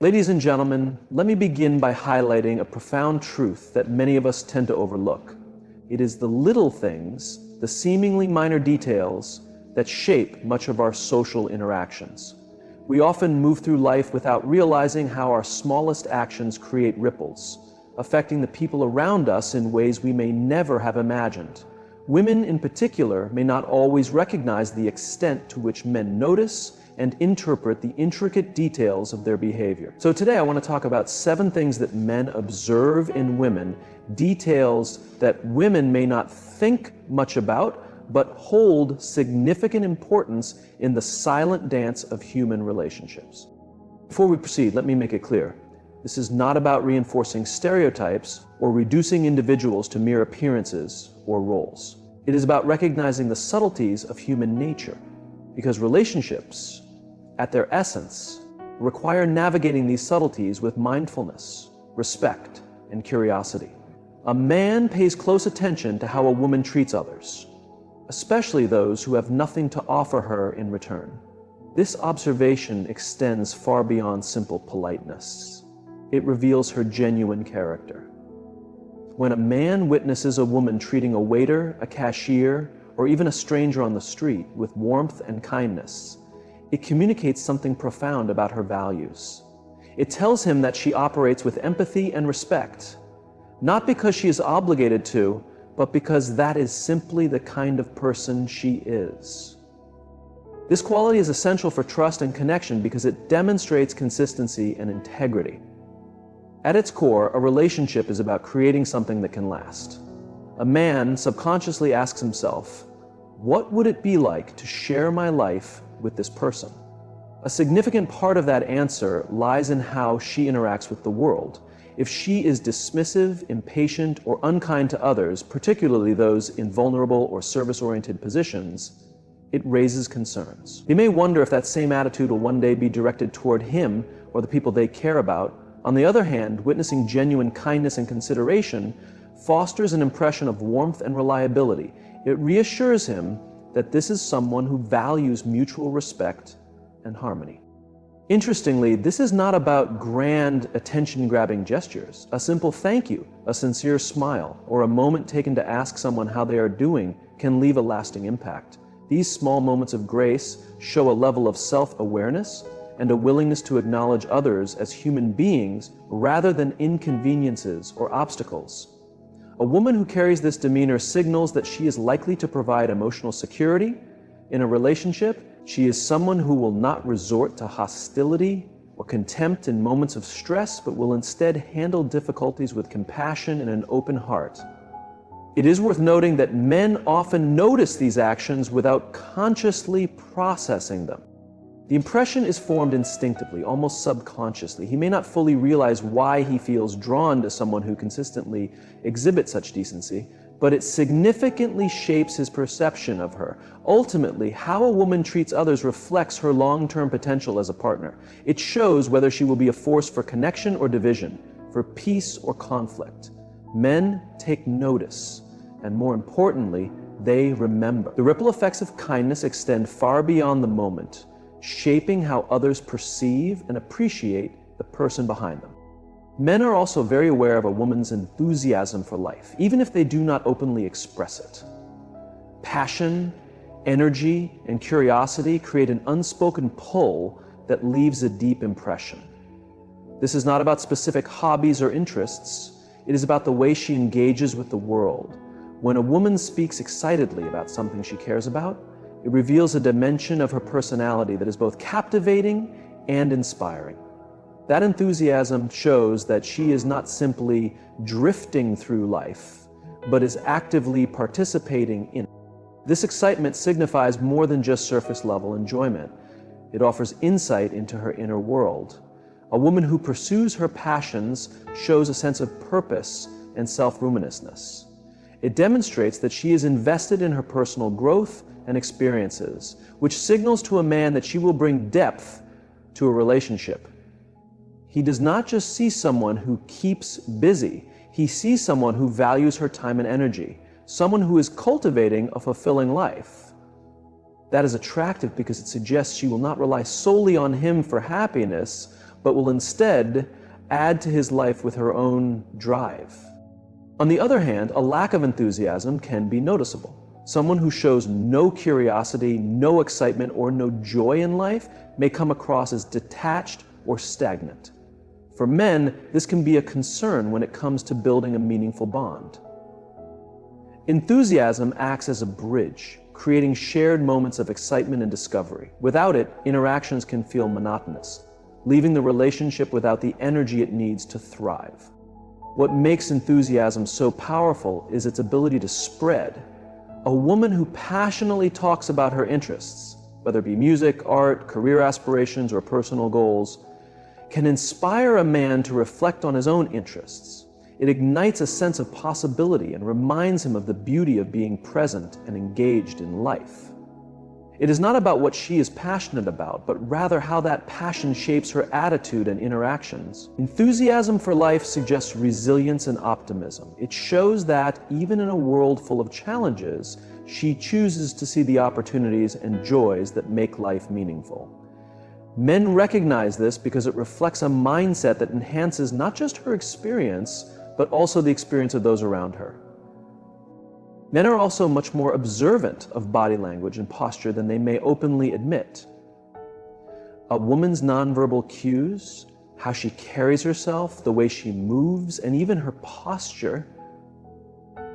Ladies and gentlemen, let me begin by highlighting a profound truth that many of us tend to overlook. It is the little things, the seemingly minor details, that shape much of our social interactions. We often move through life without realizing how our smallest actions create ripples, affecting the people around us in ways we may never have imagined. Women in particular may not always recognize the extent to which men notice and interpret the intricate details of their behavior. So today I want to talk about 7 things that men observe in women, details that women may not think much about, but hold significant importance in the silent dance of human relationships. Before we proceed, let me make it clear. This is not about reinforcing stereotypes or reducing individuals to mere appearances or roles. It is about recognizing the subtleties of human nature, because relationships, at their essence, require navigating these subtleties with mindfulness, respect, and curiosity. A man pays close attention to how a woman treats others, especially those who have nothing to offer her in return. This observation extends far beyond simple politeness. It reveals her genuine character. When a man witnesses a woman treating a waiter, a cashier, or even a stranger on the street with warmth and kindness, it communicates something profound about her values. It tells him that she operates with empathy and respect, not because she is obligated to, but because that is simply the kind of person she is. This quality is essential for trust and connection because it demonstrates consistency and integrity. At its core, a relationship is about creating something that can last. A man subconsciously asks himself, what would it be like to share my life with this person? A significant part of that answer lies in how she interacts with the world. If she is dismissive, impatient, or unkind to others, particularly those in vulnerable or service-oriented positions, it raises concerns. He may wonder if that same attitude will one day be directed toward him or the people they care about. On the other hand, witnessing genuine kindness and consideration fosters an impression of warmth and reliability. It reassures him that this is someone who values mutual respect and harmony. Interestingly, this is not about grand attention-grabbing gestures. A simple thank you, a sincere smile, or a moment taken to ask someone how they are doing can leave a lasting impact. These small moments of grace show a level of self-awareness and a willingness to acknowledge others as human beings rather than inconveniences or obstacles. A woman who carries this demeanor signals that she is likely to provide emotional security in a relationship. She is someone who will not resort to hostility or contempt in moments of stress, but will instead handle difficulties with compassion and an open heart. It is worth noting that men often notice these actions without consciously processing them. The impression is formed instinctively, almost subconsciously. He may not fully realize why he feels drawn to someone who consistently exhibits such decency, but it significantly shapes his perception of her. Ultimately, how a woman treats others reflects her long-term potential as a partner. It shows whether she will be a force for connection or division, for peace or conflict. Men take notice, and more importantly, they remember. The ripple effects of kindness extend far beyond the moment, shaping how others perceive and appreciate the person behind them. Men are also very aware of a woman's enthusiasm for life, even if they do not openly express it. Passion, energy, and curiosity create an unspoken pull that leaves a deep impression. This is not about specific hobbies or interests. It is about the way she engages with the world. When a woman speaks excitedly about something she cares about, it reveals a dimension of her personality that is both captivating and inspiring. That enthusiasm shows that she is not simply drifting through life, but is actively participating in it. This excitement signifies more than just surface-level enjoyment. It offers insight into her inner world. A woman who pursues her passions shows a sense of purpose and self-luminousness. It demonstrates that she is invested in her personal growth and experiences, which signals to a man that she will bring depth to a relationship. He does not just see someone who keeps busy. He sees someone who values her time and energy, someone who is cultivating a fulfilling life. That is attractive because it suggests she will not rely solely on him for happiness, but will instead add to his life with her own drive. On the other hand, a lack of enthusiasm can be noticeable. Someone who shows no curiosity, no excitement, or no joy in life may come across as detached or stagnant. For men, this can be a concern when it comes to building a meaningful bond. Enthusiasm acts as a bridge, creating shared moments of excitement and discovery. Without it, interactions can feel monotonous, leaving the relationship without the energy it needs to thrive. What makes enthusiasm so powerful is its ability to spread. A woman who passionately talks about her interests, whether it be music, art, career aspirations, or personal goals, can inspire a man to reflect on his own interests. It ignites a sense of possibility and reminds him of the beauty of being present and engaged in life. It is not about what she is passionate about, but rather how that passion shapes her attitude and interactions. Enthusiasm for life suggests resilience and optimism. It shows that, even in a world full of challenges, she chooses to see the opportunities and joys that make life meaningful. Men recognize this because it reflects a mindset that enhances not just her experience, but also the experience of those around her. Men are also much more observant of body language and posture than they may openly admit. A woman's nonverbal cues, how she carries herself, the way she moves, and even her posture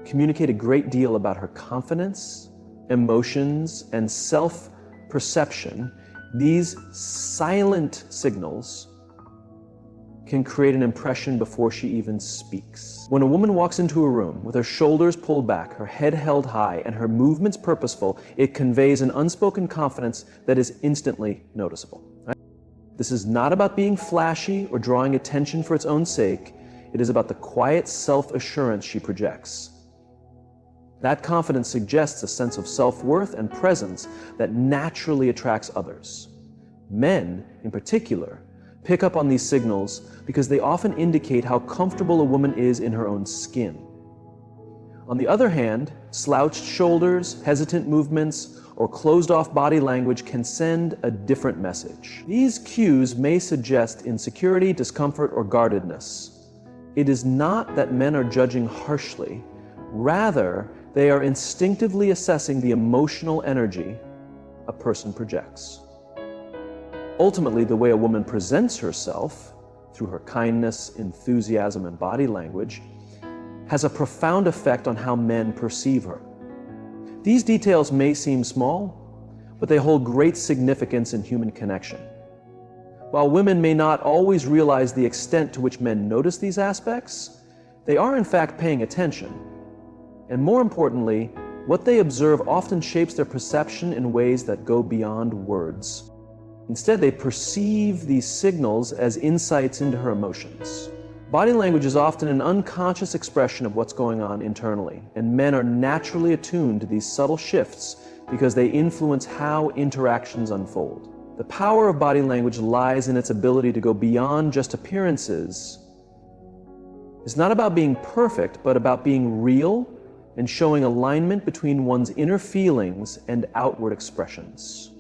communicate a great deal about her confidence, emotions, and self-perception. These silent signals can create an impression before she even speaks. When a woman walks into a room with her shoulders pulled back, her head held high, and her movements purposeful, it conveys an unspoken confidence that is instantly noticeable. This is not about being flashy or drawing attention for its own sake. It is about the quiet self-assurance she projects. That confidence suggests a sense of self-worth and presence that naturally attracts others. Men, in particular, pick up on these signals because they often indicate how comfortable a woman is in her own skin. On the other hand, slouched shoulders, hesitant movements, or closed-off body language can send a different message. These cues may suggest insecurity, discomfort, or guardedness. It is not that men are judging harshly. Rather, they are instinctively assessing the emotional energy a person projects. Ultimately, the way a woman presents herself, through her kindness, enthusiasm, and body language, has a profound effect on how men perceive her. These details may seem small, but they hold great significance in human connection. While women may not always realize the extent to which men notice these aspects, they are in fact paying attention. And more importantly, what they observe often shapes their perception in ways that go beyond words. Instead, they perceive these signals as insights into her emotions. Body language is often an unconscious expression of what's going on internally, and men are naturally attuned to these subtle shifts because they influence how interactions unfold. The power of body language lies in its ability to go beyond just appearances. It's not about being perfect, but about being real and showing alignment between one's inner feelings and outward expressions.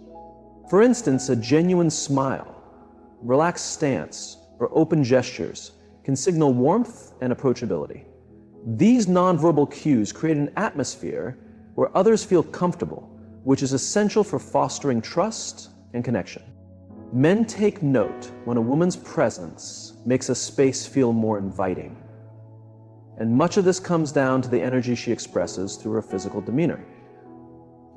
For instance, a genuine smile, relaxed stance, or open gestures can signal warmth and approachability. These nonverbal cues create an atmosphere where others feel comfortable, which is essential for fostering trust and connection. Men take note when a woman's presence makes a space feel more inviting. And much of this comes down to the energy she expresses through her physical demeanor.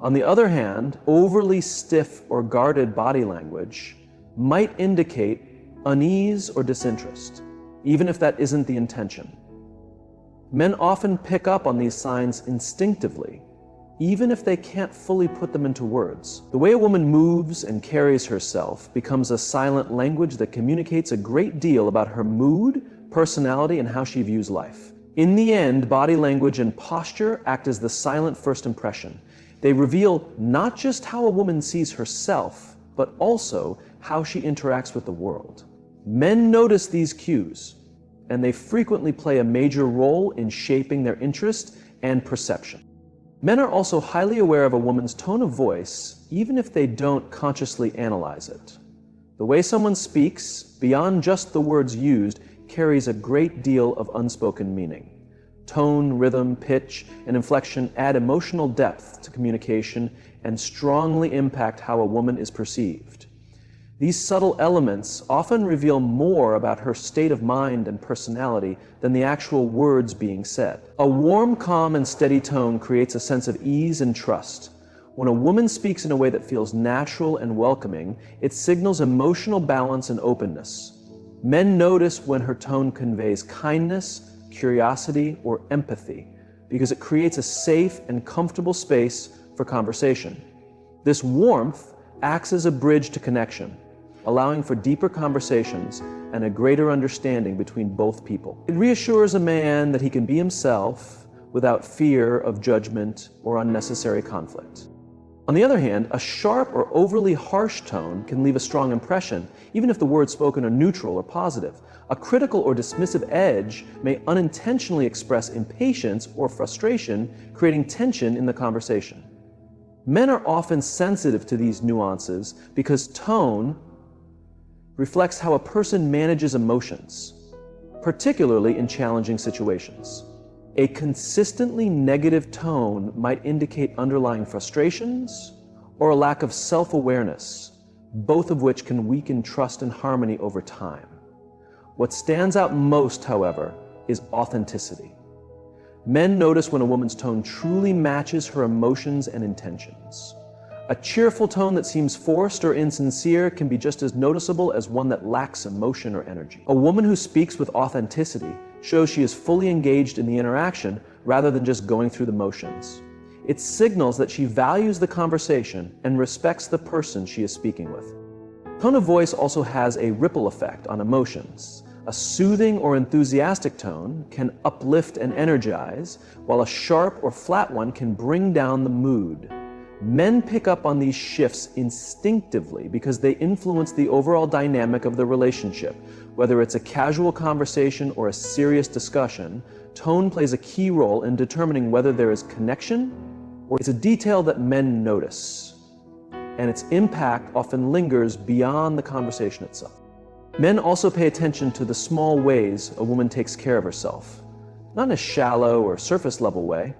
On the other hand, overly stiff or guarded body language might indicate unease or disinterest, even if that isn't the intention. Men often pick up on these signs instinctively, even if they can't fully put them into words. The way a woman moves and carries herself becomes a silent language that communicates a great deal about her mood, personality, and how she views life. In the end, body language and posture act as the silent first impression. They reveal not just how a woman sees herself, but also how she interacts with the world. Men notice these cues, and they frequently play a major role in shaping their interest and perception. Men are also highly aware of a woman's tone of voice, even if they don't consciously analyze it. The way someone speaks, beyond just the words used, carries a great deal of unspoken meaning. Tone, rhythm, pitch, and inflection add emotional depth to communication and strongly impact how a woman is perceived. These subtle elements often reveal more about her state of mind and personality than the actual words being said. A warm, calm, and steady tone creates a sense of ease and trust. When a woman speaks in a way that feels natural and welcoming, it signals emotional balance and openness. Men notice when her tone conveys kindness, curiosity, or empathy because it creates a safe and comfortable space for conversation. This warmth acts as a bridge to connection, allowing for deeper conversations and a greater understanding between both people. It reassures a man that he can be himself without fear of judgment or unnecessary conflict. On the other hand, a sharp or overly harsh tone can leave a strong impression, even if the words spoken are neutral or positive. A critical or dismissive edge may unintentionally express impatience or frustration, creating tension in the conversation. Men are often sensitive to these nuances because tone reflects how a person manages emotions, particularly in challenging situations. A consistently negative tone might indicate underlying frustrations or a lack of self-awareness, both of which can weaken trust and harmony over time. What stands out most, however, is authenticity. Men notice when a woman's tone truly matches her emotions and intentions. A cheerful tone that seems forced or insincere can be just as noticeable as one that lacks emotion or energy. A woman who speaks with authenticity shows she is fully engaged in the interaction rather than just going through the motions. It signals that she values the conversation and respects the person she is speaking with. Tone of voice also has a ripple effect on emotions. A soothing or enthusiastic tone can uplift and energize, while a sharp or flat one can bring down the mood. Men pick up on these shifts instinctively because they influence the overall dynamic of the relationship. Whether it's a casual conversation or a serious discussion, tone plays a key role in determining whether there is connection or it's a detail that men notice, and its impact often lingers beyond the conversation itself. Men also pay attention to the small ways a woman takes care of herself, not in a shallow or surface level way,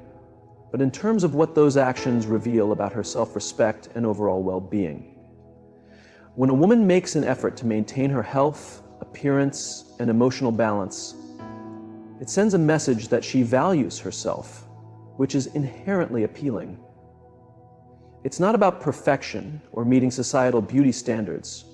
but in terms of what those actions reveal about her self-respect and overall well-being. When a woman makes an effort to maintain her health, appearance, and emotional balance, it sends a message that she values herself, which is inherently appealing. It's not about perfection or meeting societal beauty standards.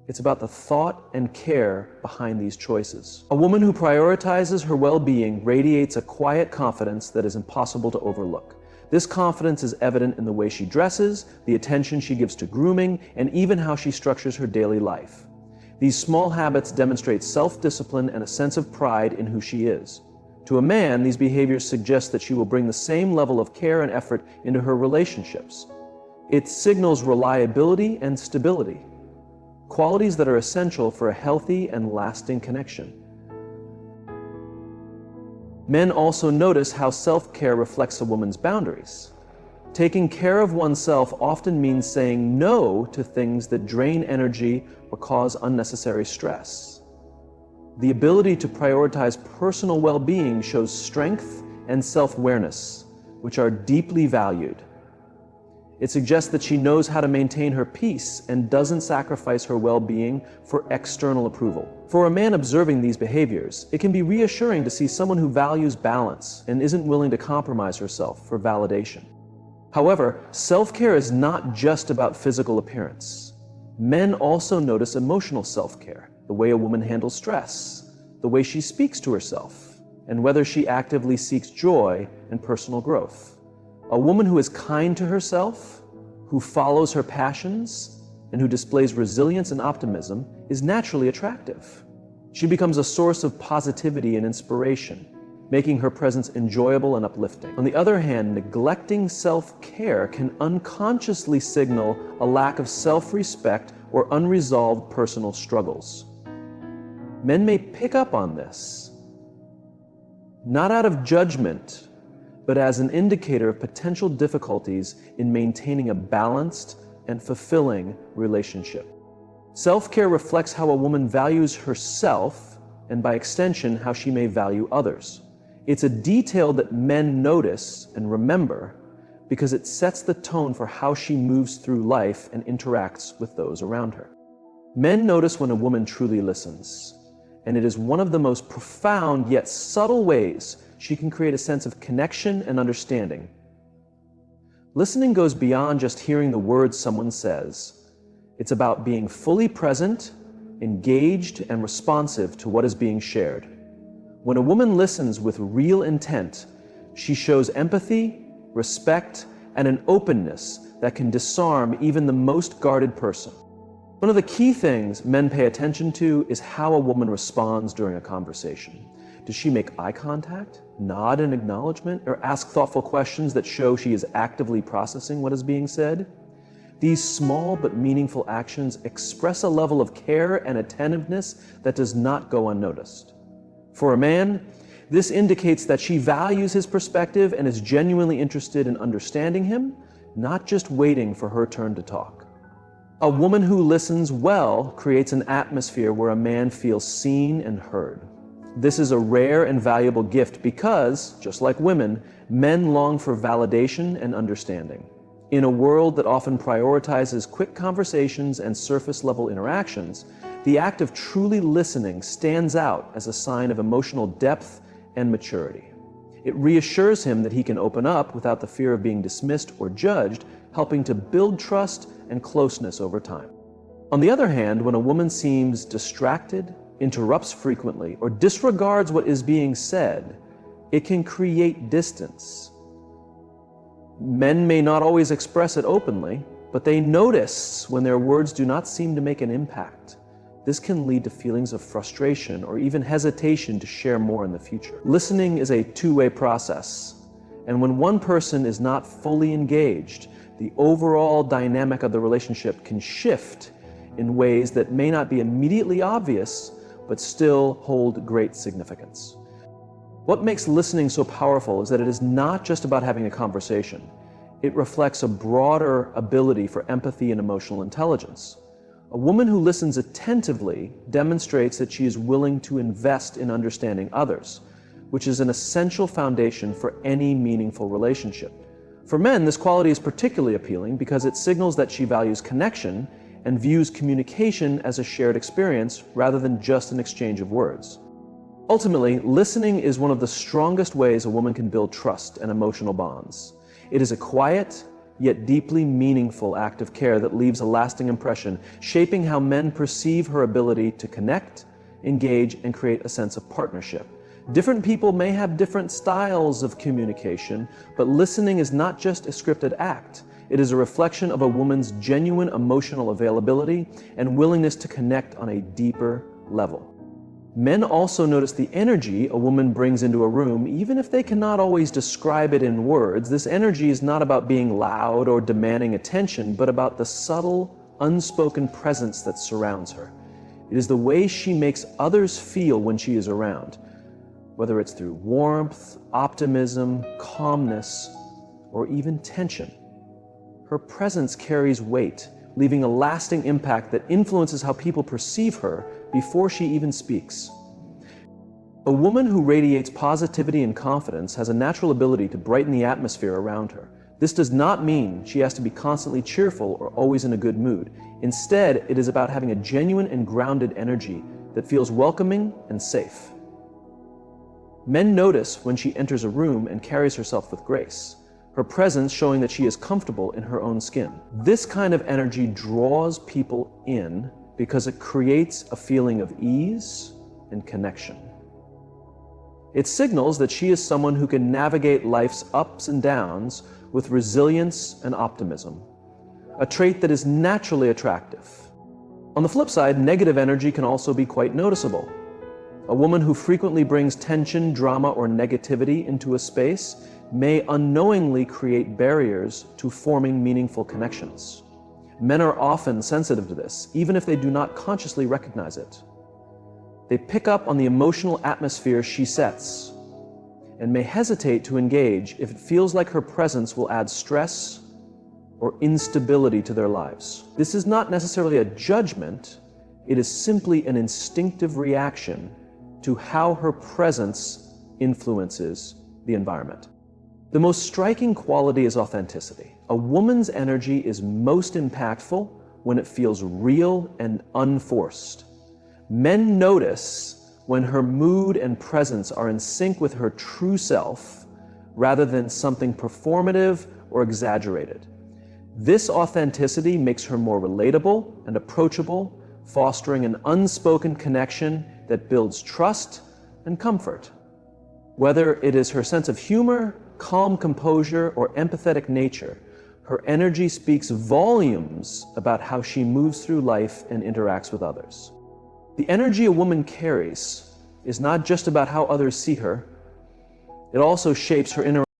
It's about the thought and care behind these choices. A woman who prioritizes her well-being radiates a quiet confidence that is impossible to overlook. This confidence is evident in the way she dresses, the attention she gives to grooming, and even how she structures her daily life. These small habits demonstrate self-discipline and a sense of pride in who she is. To a man, these behaviors suggest that she will bring the same level of care and effort into her relationships. It signals reliability and stability, qualities that are essential for a healthy and lasting connection. Men also notice how self-care reflects a woman's boundaries. Taking care of oneself often means saying no to things that drain energy or cause unnecessary stress. The ability to prioritize personal well-being shows strength and self-awareness, which are deeply valued. It suggests that she knows how to maintain her peace and doesn't sacrifice her well-being for external approval. For a man observing these behaviors, it can be reassuring to see someone who values balance and isn't willing to compromise herself for validation. However, self-care is not just about physical appearance. Men also notice emotional self-care, the way a woman handles stress, the way she speaks to herself, and whether she actively seeks joy and personal growth. A woman who is kind to herself, who follows her passions, and who displays resilience and optimism is naturally attractive. She becomes a source of positivity and inspiration, making her presence enjoyable and uplifting. On the other hand, neglecting self-care can unconsciously signal a lack of self-respect or unresolved personal struggles. Men may pick up on this, not out of judgment, but as an indicator of potential difficulties in maintaining a balanced and fulfilling relationship. Self-care reflects how a woman values herself and, by extension, how she may value others. It's a detail that men notice and remember because it sets the tone for how she moves through life and interacts with those around her. Men notice when a woman truly listens, and it is one of the most profound yet subtle ways she can create a sense of connection and understanding. Listening goes beyond just hearing the words someone says. It's about being fully present, engaged, and responsive to what is being shared. When a woman listens with real intent, she shows empathy, respect, and an openness that can disarm even the most guarded person. One of the key things men pay attention to is how a woman responds during a conversation. Does she make eye contact, nod in acknowledgement, or ask thoughtful questions that show she is actively processing what is being said? These small but meaningful actions express a level of care and attentiveness that does not go unnoticed. For a man, this indicates that she values his perspective and is genuinely interested in understanding him, not just waiting for her turn to talk. A woman who listens well creates an atmosphere where a man feels seen and heard. This is a rare and valuable gift because, just like women, men long for validation and understanding. In a world that often prioritizes quick conversations and surface-level interactions, the act of truly listening stands out as a sign of emotional depth and maturity. It reassures him that he can open up without the fear of being dismissed or judged, helping to build trust and closeness over time. On the other hand, when a woman seems distracted, interrupts frequently, or disregards what is being said, it can create distance. Men may not always express it openly, but they notice when their words do not seem to make an impact. This can lead to feelings of frustration or even hesitation to share more in the future. Listening is a two-way process, and when one person is not fully engaged, the overall dynamic of the relationship can shift in ways that may not be immediately obvious, but still hold great significance. What makes listening so powerful is that it is not just about having a conversation. It reflects a broader ability for empathy and emotional intelligence. A woman who listens attentively demonstrates that she is willing to invest in understanding others, which is an essential foundation for any meaningful relationship. For men, this quality is particularly appealing because it signals that she values connection and views communication as a shared experience rather than just an exchange of words. Ultimately, listening is one of the strongest ways a woman can build trust and emotional bonds. It is a quiet, yet deeply meaningful act of care that leaves a lasting impression, shaping how men perceive her ability to connect, engage, and create a sense of partnership. Different people may have different styles of communication, but listening is not just a scripted act. It is a reflection of a woman's genuine emotional availability and willingness to connect on a deeper level. Men also notice the energy a woman brings into a room, even if they cannot always describe it in words. This energy is not about being loud or demanding attention, but about the subtle, unspoken presence that surrounds her. It is the way she makes others feel when she is around, whether it's through warmth, optimism, calmness, or even tension. Her presence carries weight, leaving a lasting impact that influences how people perceive her before she even speaks. A woman who radiates positivity and confidence has a natural ability to brighten the atmosphere around her. This does not mean she has to be constantly cheerful or always in a good mood. Instead, it is about having a genuine and grounded energy that feels welcoming and safe. Men notice when she enters a room and carries herself with grace, her presence showing that she is comfortable in her own skin. This kind of energy draws people in because it creates a feeling of ease and connection. It signals that she is someone who can navigate life's ups and downs with resilience and optimism, a trait that is naturally attractive. On the flip side, negative energy can also be quite noticeable. A woman who frequently brings tension, drama, or negativity into a space may unknowingly create barriers to forming meaningful connections. Men are often sensitive to this, even if they do not consciously recognize it. They pick up on the emotional atmosphere she sets and may hesitate to engage if it feels like her presence will add stress or instability to their lives. This is not necessarily a judgment, It is simply an instinctive reaction to how her presence influences the environment. The most striking quality is authenticity. A woman's energy is most impactful when it feels real and unforced. Men notice when her mood and presence are in sync with her true self rather than something performative or exaggerated. This authenticity makes her more relatable and approachable, fostering an unspoken connection that builds trust and comfort. Whether it is her sense of humor, calm composure, or empathetic nature, her energy speaks volumes about how she moves through life and interacts with others. The energy a woman carries is not just about how others see her, it also shapes her interaction